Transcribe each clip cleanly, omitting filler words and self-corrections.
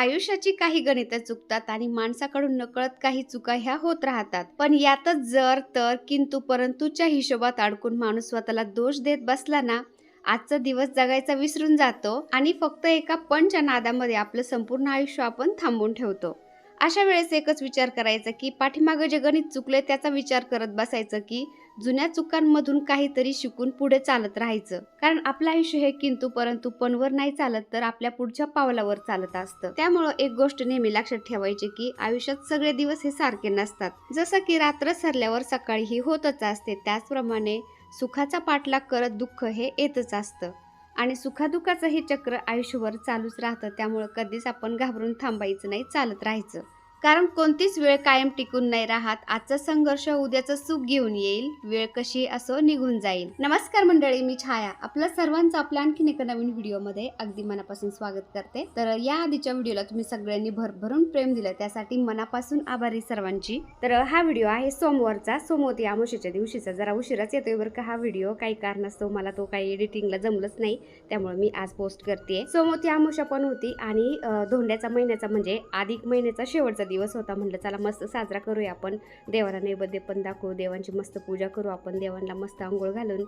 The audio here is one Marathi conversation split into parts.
आयुष्याची काही गणितं चुकतात आणि माणसाकडून नकळत काही चुका ह्या होत राहतात. पण यातच जर तर किंतु परंतुच्या हिशोबात अडकून माणूस स्वतःला दोष देत बसला ना, आजचा दिवस जगायचा विसरून जातो आणि फक्त एका पणच्या नादामध्ये आपलं संपूर्ण आयुष्य आपण थांबवून ठेवतो. अशा वेळेस एकच विचार करायचा की पाठीमागे जे गणित चुकले त्याचा विचार करत बसायचं की जुन्या चुकांमधून काहीतरी शिकून पुढे चालत राहायचं. कारण आपलं आयुष्य हे किंतु परंतु पणवर नाही चालत, तर आपल्या पुढच्या पावलावर चालत असतं. त्यामुळं एक गोष्ट नेहमी लक्षात ठेवायची की आयुष्यात सगळे दिवस हे सारखे नसतात. जसं की रात्र सरल्यावर सकाळी ही होतच असते, त्याचप्रमाणे सुखाचा पाठलाग करत दुःख हे येतच असतं आणि सुखादुःखाचं हे चक्र आयुष्यभर चालूच राहतं. त्यामुळं कधीच आपण घाबरून थांबायचं नाही, चालत राहायचं. कारण कोणतीच वेळ कायम टिकून नाही राहत. आजचा संघर्ष उद्याचं सुख घेऊन येईल, वेळ कशी असो निघून जाईल. नमस्कार मंडळी, मी छाया आपल्या सर्वांचं आपल्या आणखीन एका नवीन व्हिडिओमध्ये अगदी मनापासून स्वागत करते. तर या आधीच्या व्हिडिओला तुम्ही सगळ्यांनी भरभरून प्रेम दिलं, त्यासाठी मनापासून आभारी सर्वांची. तर हा व्हिडिओ आहे सोमवारचा, सोमवती अमावस्येच्या दिवशीचा. जरा उशिराच येतोय बरं का हा व्हिडिओ, काही कारणास्तव मला तो काही एडिटिंगला जमलंच नाही, त्यामुळे मी आज पोस्ट करते. सोमवती अमावस्या पण होती आणि धोंड्याचा महिन्याचा म्हणजे अधिक महिन्याचा शेवटचा दिवस होता. म्हटलं चला मस्त साजरा करूया आपण, देवाला नैवेद्य पण दाखवू, देवांची मस्त पूजा करू आपण, देवांना मस्त आंघोळ घालून.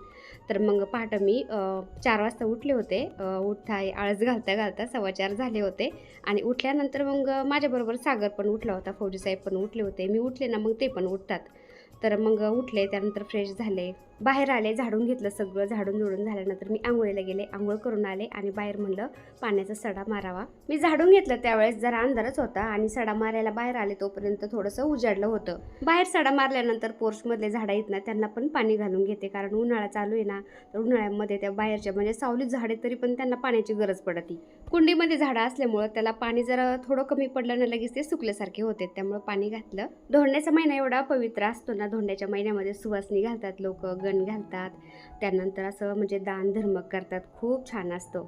तर मग पहाटे मी 4 वाजता उठले होते. उठता आळस घालता घालता 4:15 झाले होते आणि उठल्यानंतर मग माझ्याबरोबर सागर पण उठला होता, फौजी साहेब पण उठले होते. मी उठले ना मग ते पण उठतात. तर मग उठले, त्यानंतर फ्रेश झाले, बाहेर आले, झाडून घेतलं सगळं. झाडून झोडून झाल्यानंतर मी आंघोळीला गेले, आंघोळ करून आले आणि बाहेर म्हणलं पाण्याचा सडा मारावा. मी झाडून घेतलं त्यावेळेस जरा अंधारच होता आणि सडा मारायला बाहेर आले तोपर्यंत थोडंसं उजाडलं होतं. बाहेर सडा मारल्यानंतर पोर्चमधले झाडं आहेत ना त्यांना पण पाणी घालून घेते, कारण उन्हाळा चालू आहे ना, तर उन्हाळ्यामध्ये त्या बाहेरच्या म्हणजे सावलीत झाडे तरी पण त्यांना पाण्याची गरज पडते. कुंडीमध्ये झाडं असल्यामुळं त्याला पाणी जरा थोडं कमी पडलं ना लगेच ते सुकल्यासारखे होते, त्यामुळे पाणी घातलं. धोंड्याचा महिना एवढा पवित्र असतो ना, धोंड्याच्या महिन्यामध्ये सुवासनी घालतात लोक, गण घालतात, त्यानंतर असं म्हणजे दान धर्म करतात, खूप छान असतो.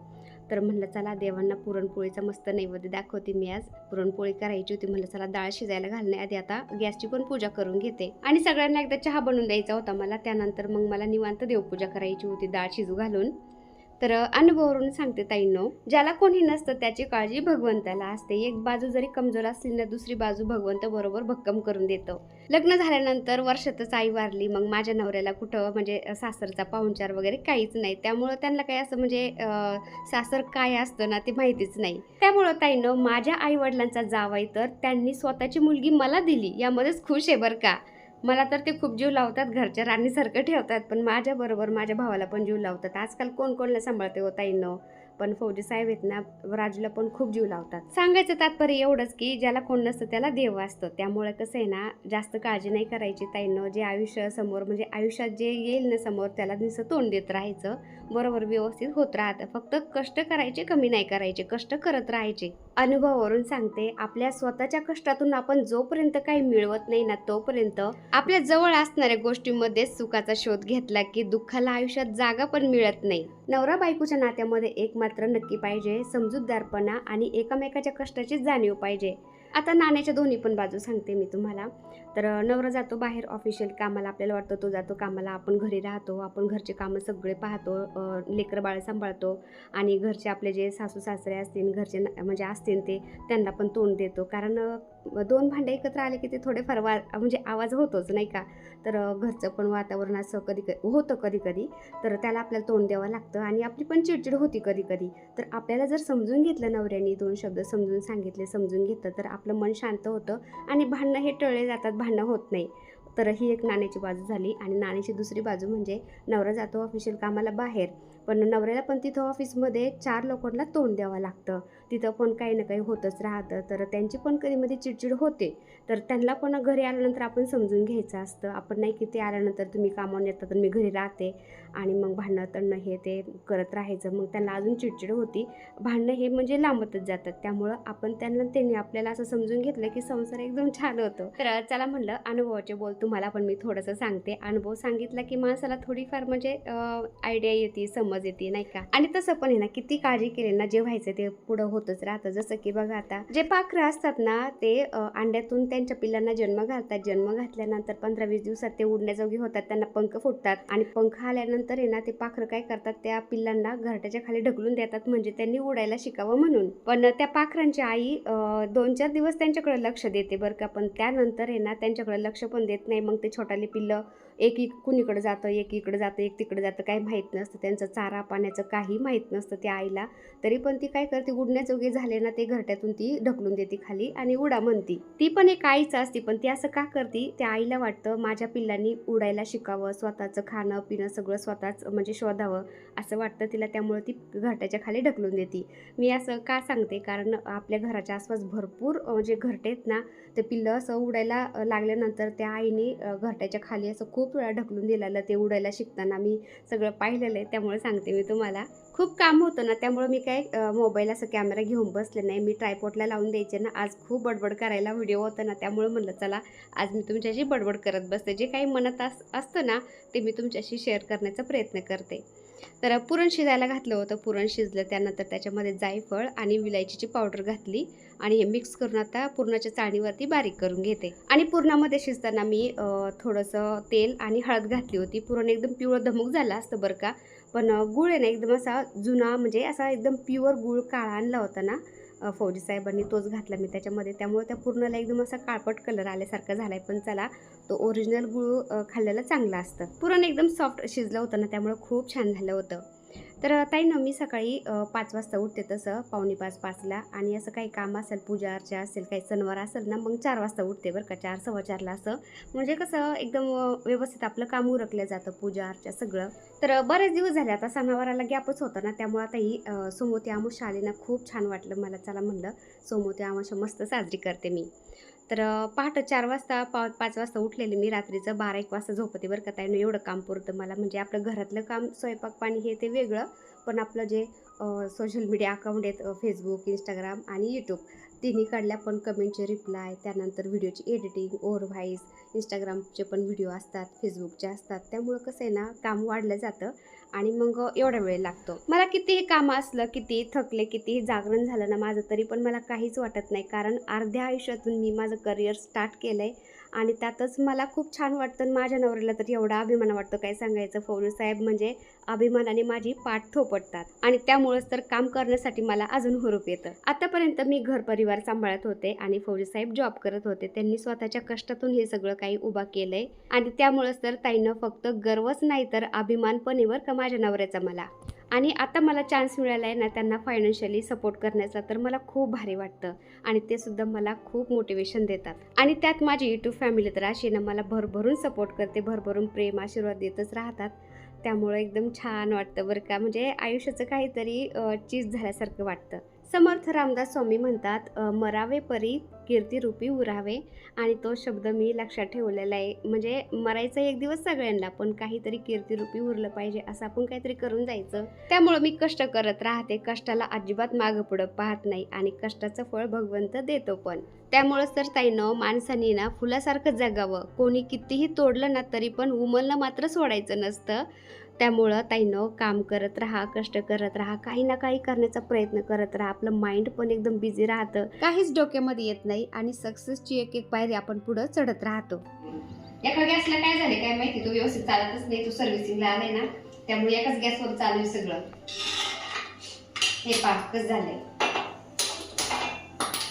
तर म्हणलं चला देवांना पुरणपोळीचा मस्त नैवेद्य दाखवते मी. आज पुरणपोळी करायची होती, म्हणलं चला डाळ शिजायला घालण्याआधी आता गॅसची पण पूजा करून घेते आणि सगळ्यांना एकदा चहा बनवून द्यायचा होता मला. त्यानंतर मग मला निवांत देवपूजा करायची होती डाळ शिजू घालून. तर अनुभवावरून सांगते ताईंनो, ज्याला कोणी नसतं त्याची काळजी भगवंताला असते. एक बाजू जरी कमजोर असली ना, दुसरी बाजू भगवंत बरोबर भक्कम करून देतो. लग्न झाल्यानंतर वर्षातच आई वारली. मग माझ्या नवऱ्याला कुठं म्हणजे सासरचा पाहुणचार वगैरे काहीच नाही, त्यामुळं त्यांना काही असं म्हणजे सासर काय असतं ना ते माहितीच नाही. त्यामुळं ताईंनो, माझ्या आई वडिलांचा जावई तर त्यांनी स्वतःची मुलगी मला दिली यामध्येच खुश आहे बरं का. मला तर ते खूप जीव लावतात, घरच्या राणीसारखं ठेवतात, पण माझ्याबरोबर माझ्या भावाला पण जीव लावतात. आजकाल कोण कोणाला सांभाळते हो ताईंनो, पण फौजी साहेब आहेत ना, राजूला पण खूप जीव लावतात. सांगायचं तात्पर्य एवढंच की ज्याला कोण नसतं त्याला देव असतं. त्यामुळे कसं आहे ना, जास्त काळजी नाही करायची ताईंनो. जे आयुष्य समोर म्हणजे आयुष्यात जे येईल ना समोर त्याला नुसतं तोंड देत राहायचं, बरोबर व्यवस्थित होत राहतं. फक्त कष्ट करायचे, कमी नाही करायचे, कष्ट करत राहायचे. अनुभवावरून सांगते, आपल्या स्वतःच्या कष्टातून आपण जोपर्यंत काही मिळवत नाही ना तोपर्यंत आपल्या जवळ असणाऱ्या गोष्टींमध्ये सुखाचा शोध घेतला की दुःखाला आयुष्यात जागा पण मिळत नाही. नवरा बायकोच्या नात्यामध्ये एक मात्र नक्की पाहिजे, समजूतदारपणा आणि एकमेकाच्या कष्टाची जाणीव पाहिजे. आता नाण्याच्या दोन्ही पण बाजू सांगते मी तुम्हाला. तर नवरा जातो बाहेर ऑफिशियल कामाला, आपल्याला वाटतं तो जातो कामाला, आपण घरी राहतो, आपण घरचे कामं सगळे पाहतो, लेकरं बाळ सांभाळतो आणि घरचे आपले जे सासू सासरे असतील, घरचे म्हणजे असतील ते त्यांना पण तोंड देतो. कारण 2 भांडे एकत्र आले की ते थोडेफार म्हणजे आवाज होतोच नाही का. तर घरचं पण वातावरण असं कधी होतं कधी कधी, तर त्याला आपल्याला तोंड द्यावं लागतं आणि आपली पण चिडचिड होती कधी कधी. तर आपल्याला जर समजून घेतलं, नवऱ्याने 2 शब्द समजून सांगितले, समजून घेतलं, तर आपलं मन शांत होतं आणि भांडणं हे टळले जातात, भांडणं होत नाही. तर ही एक नाण्याची बाजू झाली. आणि नाण्याची दुसरी बाजू म्हणजे नवरा जातो ऑफिशियल कामाला बाहेर, पण नवऱ्याला पण तिथं ऑफिसमध्ये 4 लोकांना तोंड द्यावं लागतं, तिथं पण काही ना काही होतच राहतं. तर त्यांची पण कधीमध्ये चिडचिड होते, तर त्यांना पण घरी आल्यानंतर आपण समजून घ्यायचं असतं. आपण नाही की ते आल्यानंतर तुम्ही कामावून येतात तर मी घरी राहते आणि मग भांडणं तणणं हे ते करत राहायचं, मग त्यांना अजून चिडचिड होती, भांडणं हे म्हणजे लांबतच जातात. त्यामुळं आपण त्यांनी आपल्याला असं समजून घेतलं की संसार एकदम छान होतो. तर चला म्हणलं अनुभवाचे बोल तुम्हाला पण मी थोडंसं सांगते. अनुभव सांगितला की माणसाला थोडीफार म्हणजे आयडिया येते, समज समज येते नाही का. आणि तसं पण आहे ना, किती काळजी केली ना, जे व्हायचं ते पुढं होतच राहतं. जसं की बघा आता जे पाखरं असतात ना, ते अंड्यातून त्यांच्या पिल्लांना जन्म घालतात. जन्म घातल्यानंतर 15-20 दिवसात ते उडण्याजोगे होतात, त्यांना पंख फुटतात आणि पंख आल्यानंतर आहे ना, ते पाखरं काय करतात, त्या पिल्लांना घरट्याच्या खाली ढकलून देतात, म्हणजे त्यांनी उडायला शिकावं म्हणून. पण त्या पाखरांची आई 2-4 दिवस त्यांच्याकडे लक्ष देते बरं का, पण त्यानंतर आहे ना, त्यांच्याकडे लक्ष पण देत नाही. मग ते छोटाली पिल्लं एक कुणीकडे जातं, एक इकडे जातं, एक तिकडे जातं, काही माहीत नसतं. त्यांचं चारा पाण्याचं काही माहीत नसतं त्या आईला. तरी पण ती काय करते, उडण्याजोगे झाले ना, ते घरट्यातून ती ढकलून देते खाली आणि उडा म्हणती. ती पण एक आईच असते, पण ती असं का करते, त्या आईला वाटतं माझ्या पिल्लांनी उडायला शिकावं, स्वतःचं खाणं पिणं सगळं स्वतःच म्हणजे शोधावं असं वाटतं तिला. त्यामुळे ती घरट्याच्या खाली ढकलून देते. मी असं का सांगते, कारण आपल्या घराच्या आसपास भरपूर जे घरटे आहेत ना, ते पिल्लं असं उडायला लागल्यानंतर त्या आईने घरट्याच्या खाली असं खूप वेळा ढकलून दिलेलं, ते उडायला शिकताना मी सगळं पाहिलेलं आहे. त्यामुळे सांगते मी तुम्हाला. खूप काम होतं ना, त्यामुळे मी काय मोबाईल असं कॅमेरा घेऊन बसले नाही. मी ट्रायपॉडला लावून द्यायचे ना, आज खूप बडबड करायला व्हिडिओ होता ना, त्यामुळे म्हणलं चला आज मी तुमच्याशी बडबड करत बसते. जे काही मनात असतं ना, ते मी तुमच्याशी शेअर करण्याचा प्रयत्न करते. तर पुरण शिजायला घातलं होतं. पुरण शिजलं, त्यानंतर त्याच्यामध्ये जायफळ आणि विलायचीची पावडर घातली आणि हे मिक्स करून आता पुरणाच्या चाळणीवरती बारीक करून घेते. आणि पुरणामध्ये शिजताना मी थोडंसं तेल आणि हळद घातली होती. पुरण एकदम पिवळं धमक झालं असतं बरं का, पण गूळ आहे ना एकदम असा जुना, म्हणजे असा एकदम प्युअर गूळ काळा आणला होता ना फौजी साहेबांनी, तोच घातला मी त्याच्यामध्ये. त्यामुळे त्या पुरणाला एकदम असा काळपट कलर आल्यासारखा झालाय. पण चला, तो ओरिजिनल गूळ खाल्लेला चांगला असतं. पुरण एकदम सॉफ्ट शिजलं होतं ना, त्यामुळे खूप छान झालं होतं. तर ताई ना, मी सकाळी 5 वाजता उठते, तसं 4:45-5ला. आणि असं काही काम असेल, पूजा अर्चा असेल, काही सणवार असेल ना, मग 4 वाजता उठते बरं का, 4 सव्वा 4ला असं. म्हणजे कसं एकदम व्यवस्थित आपलं काम उरकलं जातं, पूजा अर्चा सगळं. तर बरेच दिवस झाले आता सणावाराला गॅपच होता ना, त्यामुळे आता ही सोमवती अमावस्या आली ना, खूप छान वाटलं मला. चला म्हणलं सोमवती अमावस्या मस्त साजरी करते मी. तर पहाटे 4 वाजता 5 वाजता उठलेले मी. रात्रीचं 12-1 वाजता झोपते बरं का ताईनं, एवढं काम पुरतं मला. म्हणजे आपलं घरातलं काम, स्वयंपाक पाणी हे ते वेगळं, पण आपलं जे सोशल मीडिया अकाउंट आहेत, फेसबुक, इंस्टाग्राम आणि यूट्यूब, तिन्ही काढल्या. पण कमेंटचे रिप्लाय, त्यानंतर व्हिडिओची एडिटिंग, ओव्हर व्हॉईस, इंस्टाग्रामचे पण व्हिडिओ असतात, फेसबुकचे असतात. त्यामुळं कसं आहे ना, काम वाढलं जातं आणि मग एवढा वेळ लागतो. मला कितीही कामं असलं, कितीही थकले, कितीही जागरण झालं ना माझं, तरी पण मला काहीच वाटत नाही. कारण अर्ध्या आयुष्यातून मी माझं करिअर स्टार्ट केलं आहे आणि त्यातच मला खूप छान वाटतं. आणि माझ्या नवऱ्याला तर एवढा अभिमान वाटतो, काय सांगायचं. फौजी साहेब म्हणजे अभिमानाने माझी पाठ थोपटतात आणि त्यामुळेच तर काम करण्यासाठी मला अजून हुरूप येतं. आतापर्यंत मी घर परिवार सांभाळत होते आणि फौजी साहेब जॉब करत होते. त्यांनी स्वतःच्या कष्टातून हे सगळं काही उभा केलंय आणि त्यामुळेच तर ताईनं फक्त गर्वच नाही तर अभिमान पण आहे बरं का माझ्या नवऱ्याचा मला. आणि आता मला चान्स मिळाला आहे ना त्यांना फायनान्शियली सपोर्ट करण्याचा, तर मला खूप भारी वाटतं आणि ते सुद्धा मला खूप मोटिवेशन देतात. आणि त्यात माझी यूट्यूब फॅमिली तर अशी ना मला भरभरून सपोर्ट करते, भरभरून प्रेम आशीर्वाद देतच राहतात. त्यामुळे एकदम छान वाटतं बरं का, म्हणजे आयुष्याचं काहीतरी चीज झाल्यासारखं वाटतं. समर्थ रामदास स्वामी म्हणतात, मरावे परी कीर्तिरूपी उरावे. आणि तो शब्द मी लक्षात ठेवलेला आहे. म्हणजे मरायचं एक दिवस सगळ्यांना, पण काहीतरी कीर्तिरूपी उरलं पाहिजे, असं आपण काहीतरी करून जायचं. त्यामुळं मी कष्ट करत राहते, कष्टाला अजिबात मागं पुढं पाहत नाही आणि कष्टाचं फळ भगवंत देतो पण. त्यामुळंच तर ताईनं माणसाने ना फुलासारखं जगावं. कोणी कितीही तोडलं ना, तरी पण उमलणं मात्र सोडायचं नसतं. त्यामुळं ताईनं काम करत राहा, कष्ट करत राहा, काही ना काही करण्याचा प्रयत्न करत राहा. आपलं माइंड पण एकदम बिझी राहतं, काहीच डोक्यामध्ये येत नाही आणि सक्सेसची एक एक पायरी आपण पुढं चढत राहतो. एका गॅसला काय झाले काय माहिती, तो व्यवस्थित चालतच नाही. तो सर्व्हिसिंगला आलाय ना, त्यामुळे एकाच गॅसवर चालू आहे सगळं. हे पाकच झालंय,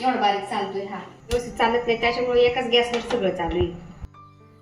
एवढं बारीक चालतोय हा, व्यवस्थित चालत नाही, त्याच्यामुळे एकाच गॅसवर सगळं चालू आहे.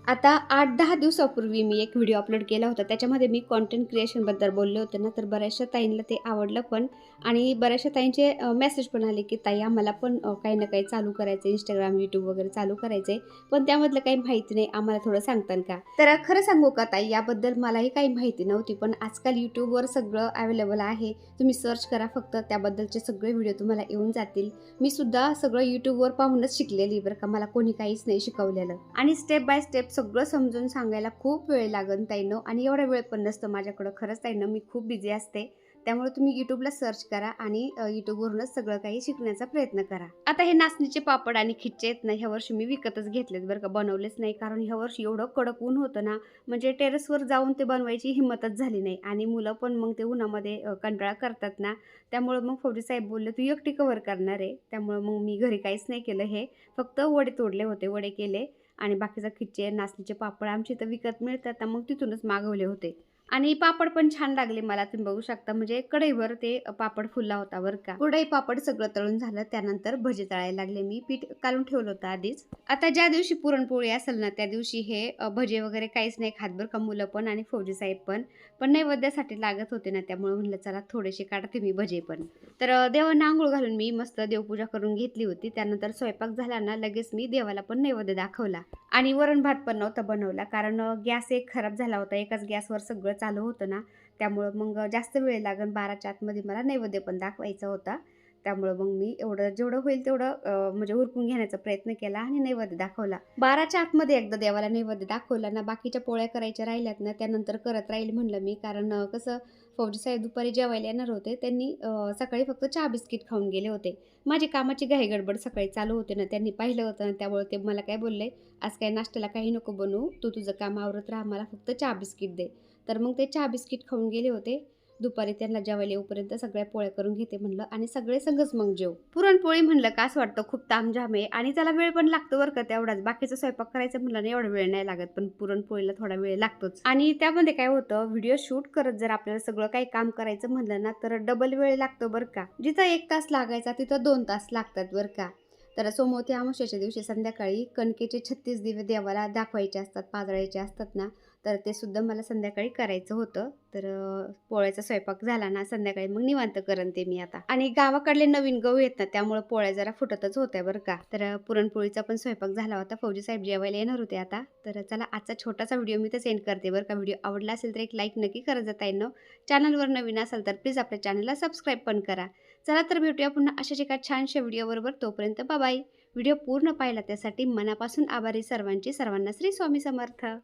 आता 8-10 दिवसापूर्वी मी एक व्हिडिओ अपलोड केला होता. त्याच्यामध्ये मी कॉन्टेंट क्रिएशनबद्दल बोलले होते ना, तर बऱ्याचशा ताईंना ते आवडलं पण. आणि बऱ्याचशा ताईंचे मेसेज पण आले की ताई आम्हाला पण काही ना काही चालू करायचं, इंस्टाग्राम, यूट्यूब वगैरे चालू करायचं आहे, पण त्यामधलं काही माहिती नाही, आम्हाला थोडं सांगताल का? तर खरं सांगू का ताई, याबद्दल मलाही काही माहिती नव्हती, पण आजकाल यूट्यूबवर सगळं अवेलेबल आहे. तुम्ही सर्च करा फक्त, त्याबद्दलचे सगळे व्हिडिओ तुम्हाला येऊन जातील. मी सुद्धा सगळं यूट्यूबवर पाहूनच शिकलेली बरं का, मला कोणी काहीच नाही शिकवलेलं. आणि स्टेप बाय स्टेप सगळं समजून सांगायला खूप वेळ लागन ताईनं, आणि एवढा वेळ पण नसतं माझ्याकडं. खरंच ताईनं, मी खूप बिझी असते, त्यामुळे तुम्ही यूट्यूबला सर्च करा आणि यूट्यूबवरूनच सगळं काही शिकण्याचा प्रयत्न करा. आता हे नाचणीचे पापड आणि खिच्चे आहेत ना, ह्या वर्षी मी विकतच घेतलेत बरं का, बनवलेच नाही. कारण ह्या वर्षी एवढं कडक ऊन होतं ना, म्हणजे टेरेसवर जाऊन ते बनवायची हिंमतच झाली नाही. आणि मुलं पण मग ते उन्हामध्ये कंटाळा करतात ना, त्यामुळं मग फौजी साहेब बोलले, "तू एकटी कव्हर करणार आहे." त्यामुळं मग मी घरी काहीच नाही केलं हे. फक्त वडे तोडले होते, वडे केले आणि बाकीचा खिच्चे, नाचणीचे पापड आमच्या इथं विकत मिळतात ना, मग तिथूनच मागवले होते. आणि पापड पण छान लागले मला, तुम्ही बघू शकता. म्हणजे कढईवर ते पापड फुलला होता बरं का. कुरडई पापड सगळं तळून झालं. त्यानंतर भजी तळायला लागले. मी पीठ काढून ठेवलं होतं आधीच. आता ज्या दिवशी पुरणपोळी असेल ना, त्या दिवशी हे भजे वगैरे काहीच नाही खात बरं का, मुलं पण आणि फौजी साहेब पण. पण नैवेद्यासाठी लागत होते ना, त्यामुळे म्हणलं चला थोडेसे काढते मी भजे पण. तर देवांना अंघोळ घालून मी मस्त देवपूजा करून घेतली होती. त्यानंतर स्वयंपाक झाला ना, लगेच मी देवाला पण नैवेद्य दाखवला. आणि वरण भात पण नव्हता बनवला, कारण गॅस एक खराब झाला होता. एकाच गॅसवर सगळं चालू होतं ना, त्यामुळं मग जास्त वेळ लागेल. 12च्या आतमध्ये मला नैवेद्य पण दाखवायचा होता. त्यामुळं मग मी जेवढं होईल तेवढं म्हणजे उरकून घेण्याचा प्रयत्न केला आणि नैवेद्य दाखवला. 12च्या आतमध्ये एकदा देवाला नैवेद्य दाखवला ना, बाकीच्या पोळ्या करायच्या राहिल्यात ना, त्यानंतर करत राहील म्हणलं मी. कारण कसं फौजी साहेब दुपारी जेवायला येणार होते. त्यांनी सकाळी फक्त चहा बिस्किट खाऊन गेले होते. माझी कामाची घाई गडबड सकाळी चालू होते ना, त्यांनी पाहिलं होतं ना, त्यामुळे ते मला काय बोलले, "आज काय नाश्त्याला काही नको बनवू, तू तुझं काम आवरत राहा, मला फक्त चहा बिस्किट दे." तर मग ते चहा बिस्किट खाऊन गेले होते. दुपारी त्यांना जेवायला येऊपर्यंत सगळ्या पोळ्या करून घेते म्हणलं आणि सगळे संगच मग जेव. पुरणपोळी म्हणलं का असं वाटतं खूप तामझाम आहे आणि त्याला वेळ पण लागतो बरं का तेवढाच. बाकीचा स्वयंपाक करायचं म्हणलं ना, एवढा वेळ नाही लागत, पण पुरणपोळीला थोडा वेळ लागतोच. आणि त्यामध्ये काय होतं, व्हिडिओ शूट करत जर आपल्याला सगळं काही काम करायचं म्हणलं ना, तर डबल वेळ लागतो बरं का. जिथं 1 तास लागायचा तिथं 2 तास लागतात बरं का. तर सोमवती अमावस्येच्या दिवशी संध्याकाळी कणकेचे 36 दिवे देवाला दाखवायचे असतात, पाजळायचे असतात ना, तर ते सुद्धा मला संध्याकाळी करायचं होतं. तर पोळ्याचा स्वयंपाक झाला ना, संध्याकाळी मग निवांत करेन ते मी आता. आणि गावाकडले नवीन गहू आहेत ना, त्यामुळे पोळ्या जरा फुटतच होत्या बरं का. तर पुरणपोळीचा पण स्वयंपाक झाला होता. फौजी साहेब जेवायला येणार होते आता. तर चला आजचा छोटासा व्हिडिओ मी इथेच एंड करते बरं का. व्हिडिओ आवडला असेल तर एक लाईक नक्की करत जा ताईंनो. चॅनलवर नवीन असाल तर प्लीज आपल्या चॅनलला सबस्क्राईब पण करा. चला तर भेटूया पुन्हा अशाच एका छानशा व्हिडिओबरोबर. तोपर्यंत बाय. व्हिडिओ पूर्ण पाहिला त्यासाठी मनापासून आभारी सर्वांची. सर्वांना श्री स्वामी समर्थ.